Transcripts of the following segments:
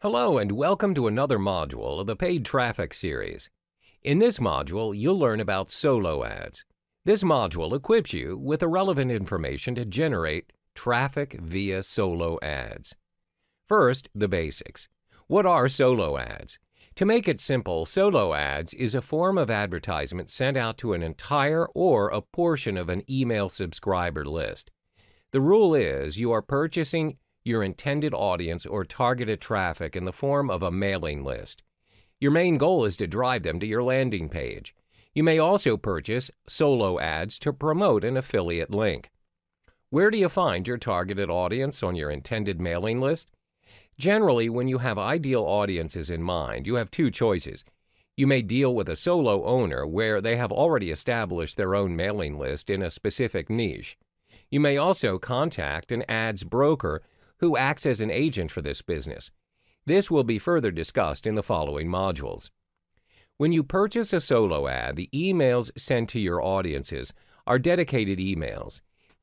Hello and welcome to another module of the Paid Traffic series. In this module, you'll learn about solo ads. This module equips you with the relevant information to generate traffic via solo ads. First, the basics. What are solo ads? To make it simple, solo ads is a form of advertisement sent out to an entire or a portion of an email subscriber list. The rule is you are purchasing your intended audience or targeted traffic in the form of a mailing list. Your main goal is to drive them to your landing page. You may also purchase solo ads to promote an affiliate link. Where do you find your targeted audience on your intended mailing list? Generally, when you have ideal audiences in mind, you have two choices. You may deal with a solo owner where they have already established their own mailing list in a specific niche. You may also contact an ads broker who acts as an agent for this business. This will be further discussed in the following modules. When you purchase a solo ad, the emails sent to your audiences are dedicated emails.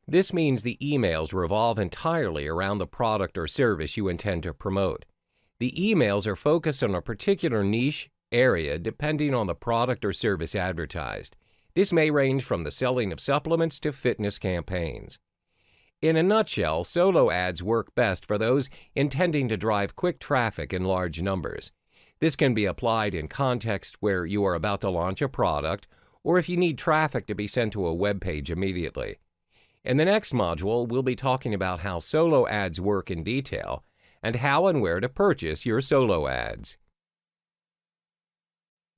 This means the emails revolve entirely around the product or service you intend to promote. The emails are focused on a particular niche area depending on the product or service advertised. This may range from the selling of supplements to fitness campaigns. In a nutshell, solo ads work best for those intending to drive quick traffic in large numbers. This can be applied in contexts where you are about to launch a product or if you need traffic to be sent to a web page immediately. In the next module, we'll be talking about how solo ads work in detail and how and where to purchase your solo ads.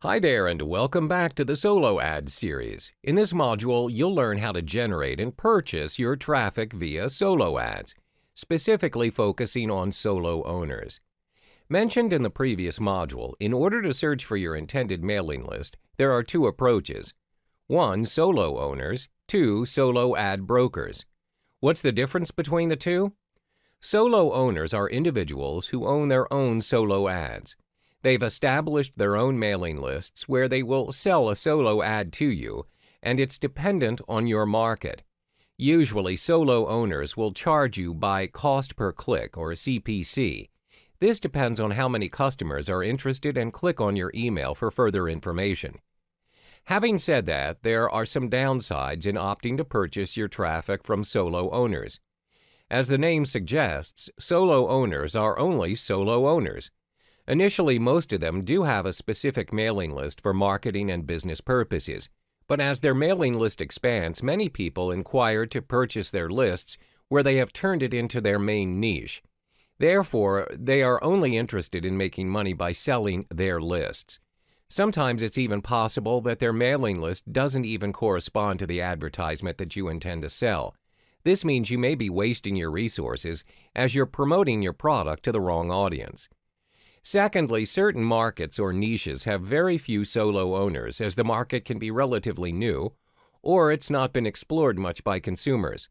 Hi there and welcome back to the Solo Ads series. In this module, you'll learn how to generate and purchase your traffic via solo ads, specifically focusing on solo owners. Mentioned in the previous module, in order to search for your intended mailing list, there are two approaches. 1. Solo owners. 2. Solo ad brokers. What's the difference between the two? Solo owners are individuals who own their own solo ads. They've established their own mailing lists where they will sell a solo ad to you, and it's dependent on your market. Usually, solo owners will charge you by cost per click or CPC. This depends on how many customers are interested and click on your email for further information. Having said that, there are some downsides in opting to purchase your traffic from solo owners. As the name suggests, solo owners are only solo owners. Initially, most of them do have a specific mailing list for marketing and business purposes, but as their mailing list expands, many people inquire to purchase their lists where they have turned it into their main niche. Therefore, they are only interested in making money by selling their lists. Sometimes it's even possible that their mailing list doesn't even correspond to the advertisement that you intend to sell. This means you may be wasting your resources as you're promoting your product to the wrong audience. Secondly, certain markets or niches have very few solo owners as the market can be relatively new or it's not been explored much by consumers.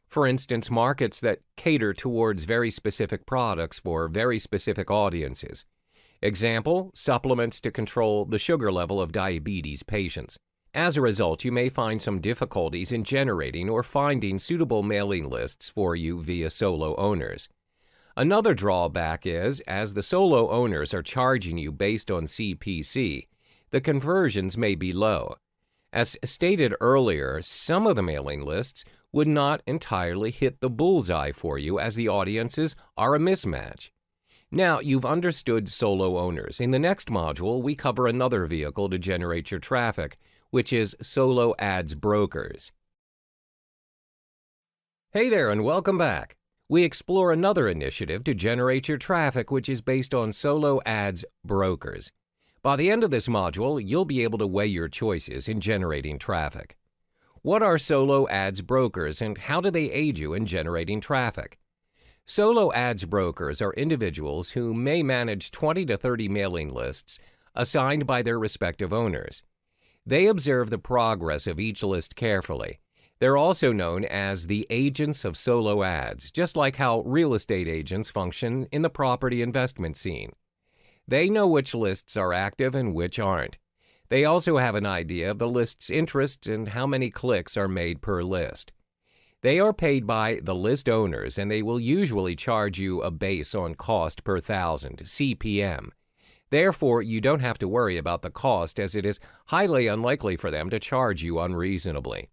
For instance, markets that cater towards very specific products for very specific audiences. Example, supplements to control the sugar level of diabetes patients. As a result, you may find some difficulties in generating or finding suitable mailing lists for you via solo owners. Another drawback is, as the solo owners are charging you based on CPC, the conversions may be low. As stated earlier, some of the mailing lists would not entirely hit the bullseye for you as the audiences are a mismatch. Now, you've understood solo owners. In the next module, we cover another vehicle to generate your traffic, which is solo ads brokers. Hey there and welcome back. We explore another initiative to generate your traffic which is based on solo ads brokers. By the end of this module, you'll be able to weigh your choices in generating traffic. What are solo ads brokers and how do they aid you in generating traffic? Solo ads brokers are individuals who may manage 20 to 30 mailing lists assigned by their respective owners. They observe the progress of each list carefully. They're also known as the agents of solo ads, just like how real estate agents function in the property investment scene. They know which lists are active and which aren't. They also have an idea of the list's interests and how many clicks are made per list. They are paid by the list owners, and they will usually charge you a base on cost per thousand, CPM. Therefore, you don't have to worry about the cost, as it is highly unlikely for them to charge you unreasonably.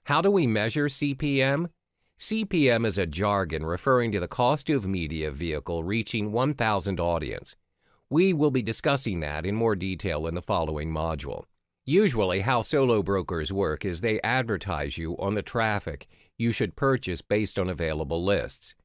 How do we measure CPM? CPM is a jargon referring to the cost of media vehicle reaching 1,000 audience. We will be discussing that in more detail in the following module. Usually, how solo brokers work is they advertise you on the traffic you should purchase based on available lists.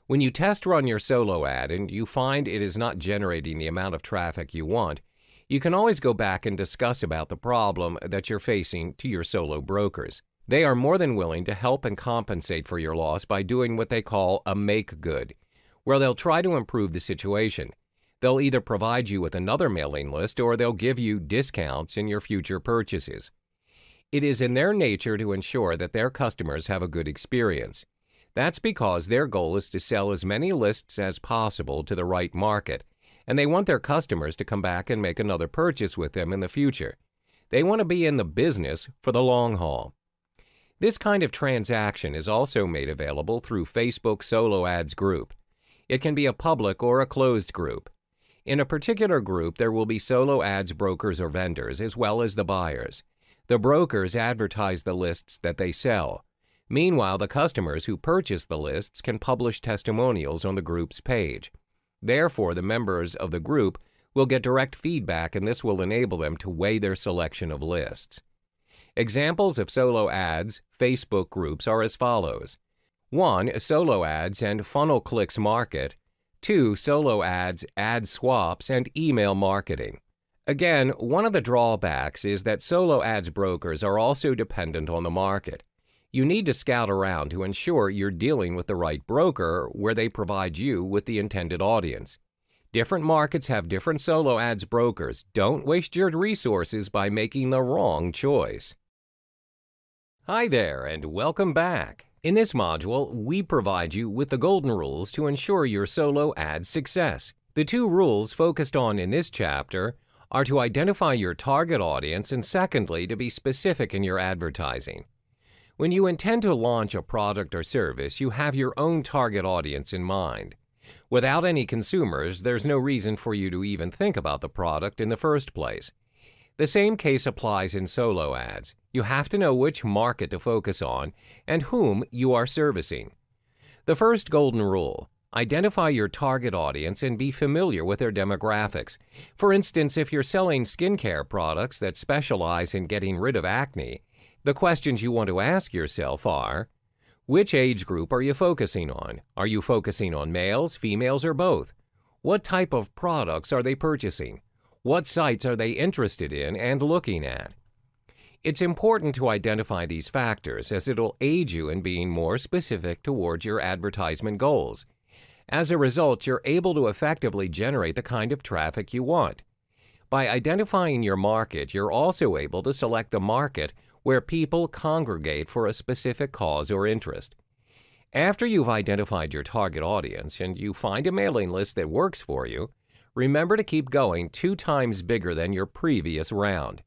When you test run your solo ad and you find it is not generating the amount of traffic you want, you can always go back and discuss about the problem that you're facing to your solo brokers. They are more than willing to help and compensate for your loss by doing what they call a make good, where they'll try to improve the situation. They'll either provide you with another mailing list or they'll give you discounts in your future purchases. It is in their nature to ensure that their customers have a good experience. That's because their goal is to sell as many lists as possible to the right market, and they want their customers to come back and make another purchase with them in the future. They want to be in the business for the long haul. This kind of transaction is also made available through Facebook Solo Ads Group. It can be a public or a closed group. In a particular group, there will be solo ads brokers or vendors, as well as the buyers. The brokers advertise the lists that they sell. Meanwhile, the customers who purchase the lists can publish testimonials on the group's page. Therefore, the members of the group will get direct feedback, and this will enable them to weigh their selection of lists. Examples of solo ads Facebook groups are as follows. 1. Solo ads and funnel clicks market. 2. Solo ads, ad swaps, and email marketing. Again, one of the drawbacks is that solo ads brokers are also dependent on the market. You need to scout around to ensure you're dealing with the right broker where they provide you with the intended audience. Different markets have different solo ads brokers. Don't waste your resources by making the wrong choice. Hi there, and welcome back. In this module, we provide you with the golden rules to ensure your solo ad success. The two rules focused on in this chapter are to identify your target audience and secondly, to be specific in your advertising. When you intend to launch a product or service, you have your own target audience in mind. Without any consumers, there's no reason for you to even think about the product in the first place. The same case applies in solo ads. You have to know which market to focus on and whom you are servicing. The first golden rule: identify your target audience and be familiar with their demographics. For instance, if you're selling skincare products that specialize in getting rid of acne, the questions you want to ask yourself are, which age group are you focusing on? Are you focusing on males, females, or both? What type of products are they purchasing? What sites are they interested in and looking at? It's important to identify these factors as it'll aid you in being more specific towards your advertisement goals. As a result, you're able to effectively generate the kind of traffic you want. By identifying your market, you're also able to select the market where people congregate for a specific cause or interest. After you've identified your target audience and you find a mailing list that works for you, remember to keep going 2 times bigger than your previous round.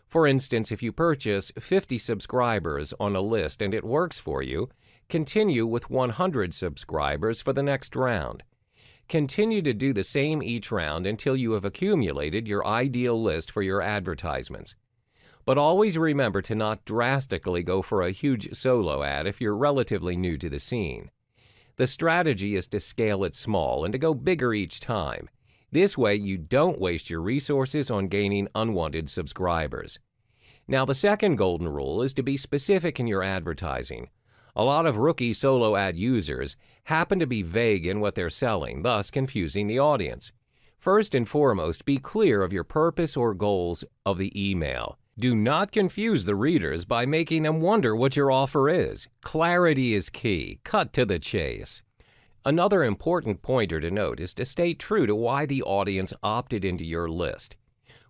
For instance, if you purchase 50 subscribers on a list and it works for you, continue with 100 subscribers for the next round. Continue to do the same each round until you have accumulated your ideal list for your advertisements. But always remember to not drastically go for a huge solo ad if you're relatively new to the scene. The strategy is to scale it small and to go bigger each time. This way you don't waste your resources on gaining unwanted subscribers. Now, the second golden rule is to be specific in your advertising. A lot of rookie solo ad users happen to be vague in what they're selling, thus confusing the audience. First and foremost, be clear of your purpose or goals of the email. Do not confuse the readers by making them wonder what your offer is. Clarity is key. Cut to the chase. Another important pointer to note is to stay true to why the audience opted into your list.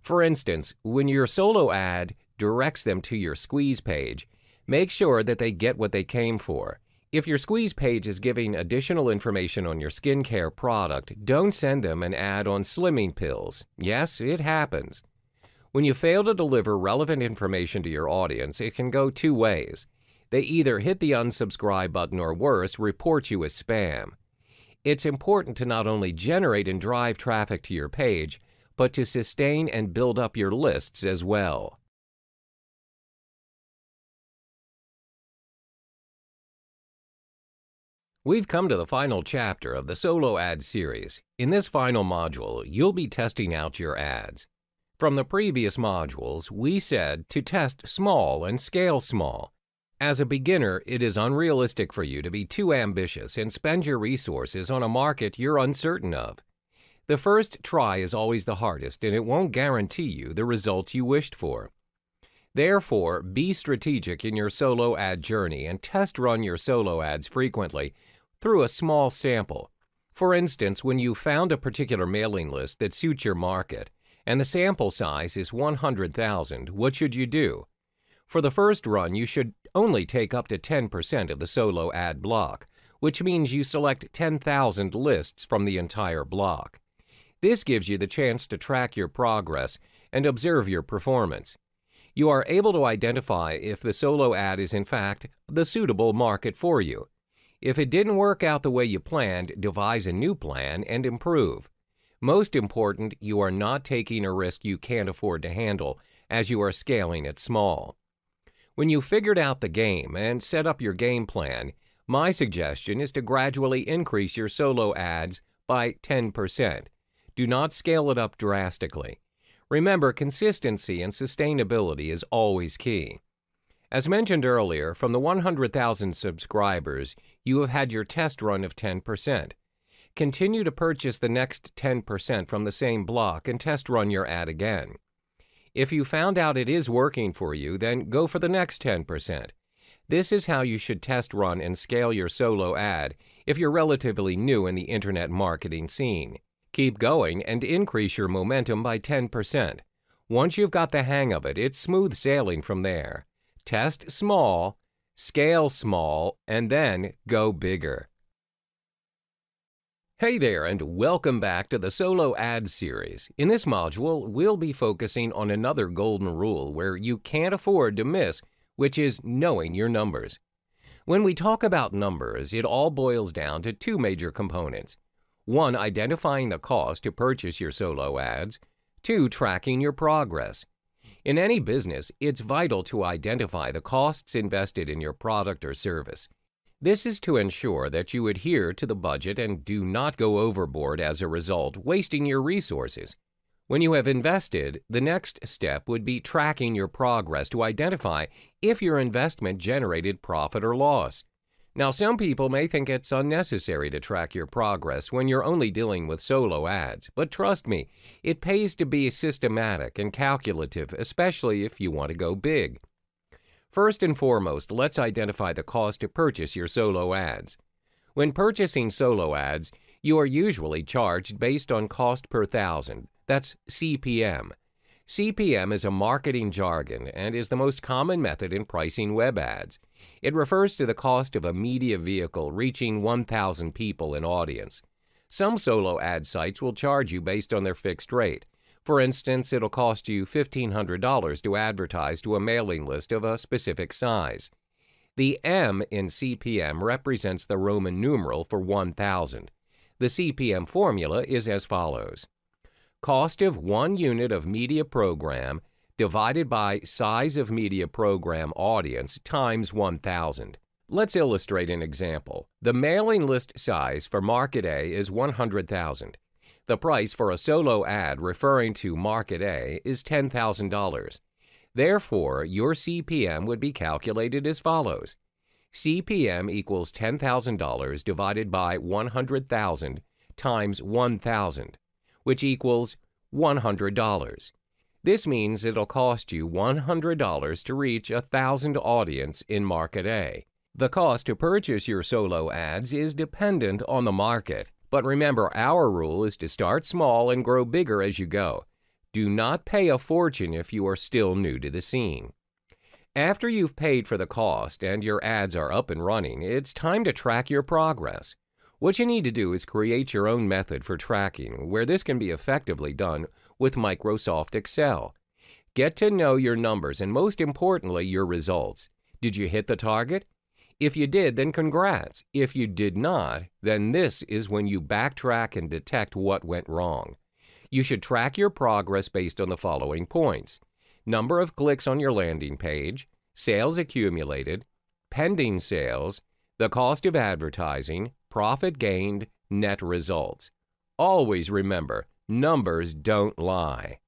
For instance, when your solo ad directs them to your squeeze page, make sure that they get what they came for. If your squeeze page is giving additional information on your skincare product, don't send them an ad on slimming pills. Yes, it happens. When you fail to deliver relevant information to your audience, it can go 2 ways. They either hit the unsubscribe button or worse, report you as spam. It's important to not only generate and drive traffic to your page, but to sustain and build up your lists as well. We've come to the final chapter of the Solo Ad series. In this final module, you'll be testing out your ads. From the previous modules, we said to test small and scale small. As a beginner, it is unrealistic for you to be too ambitious and spend your resources on a market you're uncertain of. The first try is always the hardest, and it won't guarantee you the results you wished for. Therefore, be strategic in your solo ad journey and test run your solo ads frequently through a small sample. For instance, when you found a particular mailing list that suits your market and the sample size is 100,000, what should you do? For the first run, you should only take up to 10% of the solo ad block, which means you select 10,000 lists from the entire block. This gives you the chance to track your progress and observe your performance. You are able to identify if the solo ad is in fact the suitable market for you. If it didn't work out the way you planned, devise a new plan and improve. Most important, you are not taking a risk you can't afford to handle as you are scaling it small. When you figured out the game and set up your game plan, my suggestion is to gradually increase your solo ads by 10%. Do not scale it up drastically. Remember, consistency and sustainability is always key. As mentioned earlier, from the 100,000 subscribers, you have had your test run of 10%. Continue to purchase the next 10% from the same block and test run your ad again. If you found out it is working for you, then go for the next 10%. This is how you should test run and scale your solo ad if you're relatively new in the internet marketing scene. Keep going and increase your momentum by 10%. Once you've got the hang of it, it's smooth sailing from there. Test small, scale small, and then go bigger. Hey there, and welcome back to the Solo Ad series. In this module, we'll be focusing on another golden rule where you can't afford to miss, which is knowing your numbers. When we talk about numbers, it all boils down to two major components. One, identifying the cost to purchase your solo ads. Two, tracking your progress. In any business, it's vital to identify the costs invested in your product or service. This is to ensure that you adhere to the budget and do not go overboard as a result, wasting your resources. When you have invested, the next step would be tracking your progress to identify if your investment generated profit or loss. Now, some people may think it's unnecessary to track your progress when you're only dealing with solo ads, but trust me, it pays to be systematic and calculative, especially if you want to go big. First and foremost, let's identify the cost to purchase your solo ads. When purchasing solo ads, you are usually charged based on cost per thousand. That's CPM. CPM is a marketing jargon and is the most common method in pricing web ads. It refers to the cost of a media vehicle reaching 1,000 people in audience. Some solo ad sites will charge you based on their fixed rate. For instance, it'll cost you $1,500 to advertise to a mailing list of a specific size. The M in CPM represents the Roman numeral for 1,000. The CPM formula is as follows. Cost of 1 unit of media program divided by size of media program audience times 1,000. Let's illustrate an example. The mailing list size for Market A is 100,000. The price for a solo ad referring to Market A is $10,000. Therefore, your CPM would be calculated as follows. CPM equals $10,000 divided by 100,000 times 1,000, which equals $100. This means it'll cost you $100 to reach 1,000 audience in Market A. The cost to purchase your solo ads is dependent on the market. But remember, our rule is to start small and grow bigger as you go. Do not pay a fortune if you are still new to the scene. After you've paid for the cost and your ads are up and running, it's time to track your progress. What you need to do is create your own method for tracking, where this can be effectively done with Microsoft Excel. Get to know your numbers and, most importantly, your results. Did you hit the target? If you did, then congrats. If you did not, then this is when you backtrack and detect what went wrong. You should track your progress based on the following points: number of clicks on your landing page, sales accumulated, pending sales, the cost of advertising, profit gained, net results. Always remember, numbers don't lie.